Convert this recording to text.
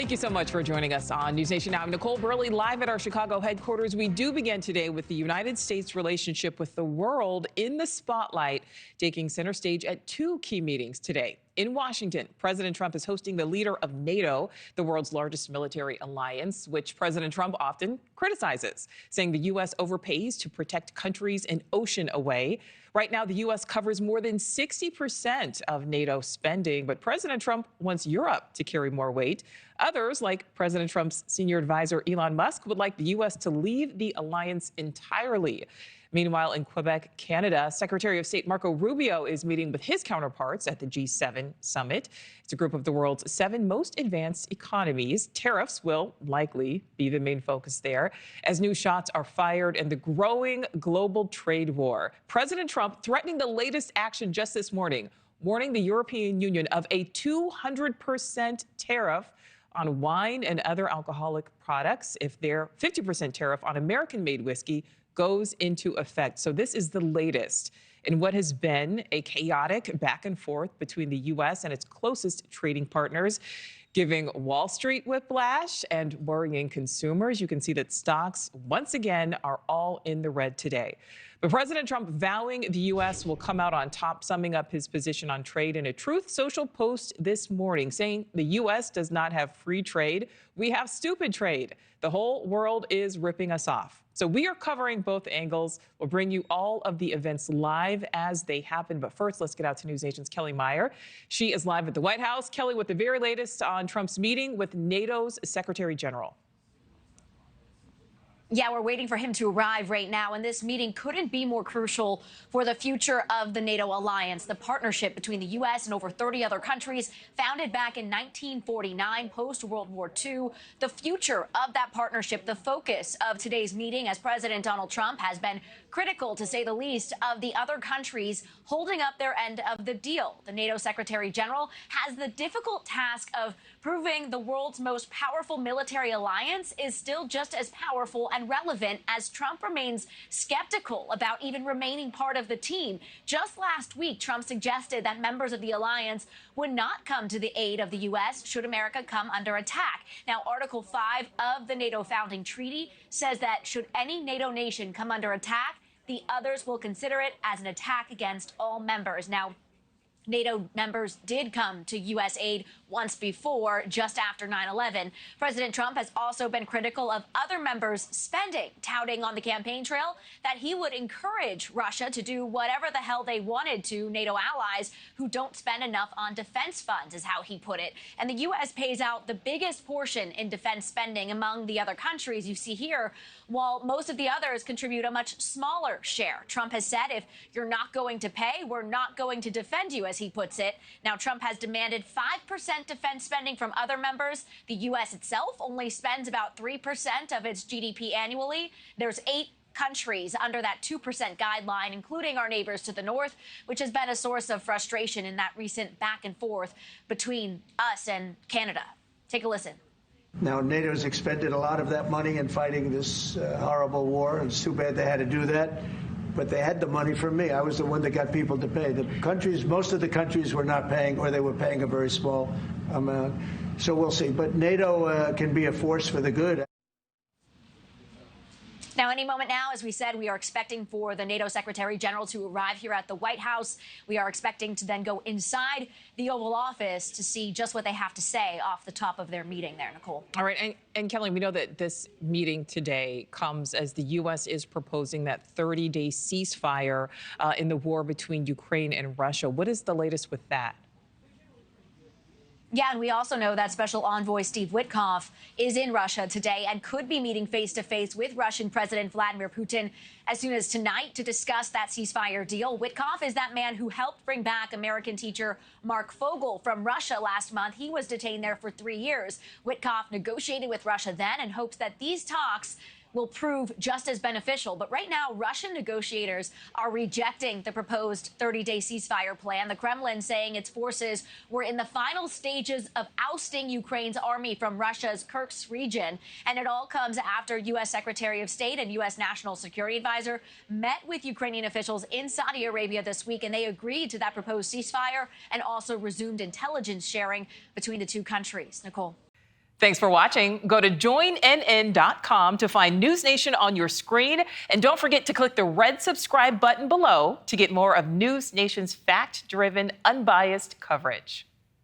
Thank you so much for joining us on NewsNation Now. I'm Nichole Berlie, live at our Chicago headquarters. We do begin today with the United States' relationship with the world in the spotlight, taking center stage at two key meetings today. In Washington, President Trump is hosting the leader of NATO, the world's largest military alliance, which President Trump often criticizes, saying the U.S. overpays to protect countries an ocean away. Right now, the U.S. covers more than 60% of NATO spending, but President Trump wants Europe to carry more weight. Others, like President Trump's senior advisor Elon Musk, would like the U.S. to leave the alliance entirely. Meanwhile, in Quebec, Canada, Secretary of State Marco Rubio is meeting with his counterparts at the G7 summit. It's a group of the world's 7 most advanced economies. Tariffs will likely be the main focus there, as new shots are fired in the growing global trade war. President Trump threatening the latest action just this morning, warning the European Union of a 200% tariff on wine and other alcoholic products if their 50% tariff on American-made whiskey goes into effect. So this is the latest in what has been a chaotic back and forth between the U.S. and its closest trading partners, giving Wall Street whiplash and worrying consumers. You can see that stocks, once again, are all in the red today. But President Trump vowing the U.S. will come out on top, summing up his position on trade in a Truth Social post this morning, saying the U.S. does not have free trade. We have stupid trade. The whole world is ripping us off. So we are covering both angles. We'll bring you all of the events live as they happen. But first, let's get out to NewsNation's Kellie Meyer. She is live at the White House. Kellie, with the very latest on Trump's meeting with NATO's Secretary General. Yeah, we're waiting for him to arrive right now, and this meeting couldn't be more crucial for the future of the NATO alliance, the partnership between the U.S. and over 30 other countries, founded back in 1949, post-World War II. The future of that partnership, the focus of today's meeting, as President Donald Trump has been critical, to say the least, of the other countries holding up their end of the deal. The NATO Secretary General has the difficult task of proving the world's most powerful military alliance is still just as powerful and relevant, as Trump remains skeptical about even remaining part of the team. Just last week, Trump suggested that members of the alliance would not come to the aid of the U.S. should America come under attack. Now, Article 5 of the NATO founding treaty says that should any NATO nation come under attack, the others will consider it as an attack against all members. Now, NATO members did come to U.S. aid once before, just after 9/11. President Trump has also been critical of other members' spending, touting on the campaign trail that he would encourage Russia to do whatever the hell they wanted to NATO allies who don't spend enough on defense funds, is how he put it. And the U.S. pays out the biggest portion in defense spending among the other countries you see here, while most of the others contribute a much smaller share. Trump has said, if you're not going to pay, we're not going to defend you, as he puts it. Now, Trump has demanded 5% defense spending from other members. The U.S. itself only spends about 3% of its GDP annually. There's 8 countries under that 2% guideline, including our neighbors to the north, which has been a source of frustration in that recent back and forth between us and Canada. Take a listen. Now, NATO's expended a lot of that money in fighting this horrible war, and it's too bad they had to do that. But they had the money from me. I was the one that got people to pay. The countries, most of the countries were not paying, or they were paying a very small amount. So we'll see. But NATO can be a force for the good. Now, any moment now, as we said, we are expecting for the NATO Secretary General to arrive here at the White House. We are expecting to then go inside the Oval Office to see just what they have to say off the top of their meeting there, Nichole. All right. And Kellie, we know that this meeting today comes as the U.S. is proposing that 30-day ceasefire in the war between Ukraine and Russia. What is the latest with that? Yeah, and we also know that Special Envoy Steve Witkoff is in Russia today and could be meeting face-to-face with Russian President Vladimir Putin as soon as tonight to discuss that ceasefire deal. Witkoff is that man who helped bring back American teacher Mark Fogel from Russia last month. He was detained there for 3 years. Witkoff negotiated with Russia then and hopes that these talks will prove just as beneficial. But right now, Russian negotiators are rejecting the proposed 30-day ceasefire plan. The Kremlin saying its forces were in the final stages of ousting Ukraine's army from Russia's Kursk region. And it all comes after U.S. Secretary of State and U.S. National Security Advisor met with Ukrainian officials in Saudi Arabia this week, and they agreed to that proposed ceasefire and also resumed intelligence sharing between the two countries. Nichole. Thanks for watching. Go to joinnn.com to find News Nation on your screen. And don't forget to click the red subscribe button below to get more of News Nation's fact-driven, unbiased coverage.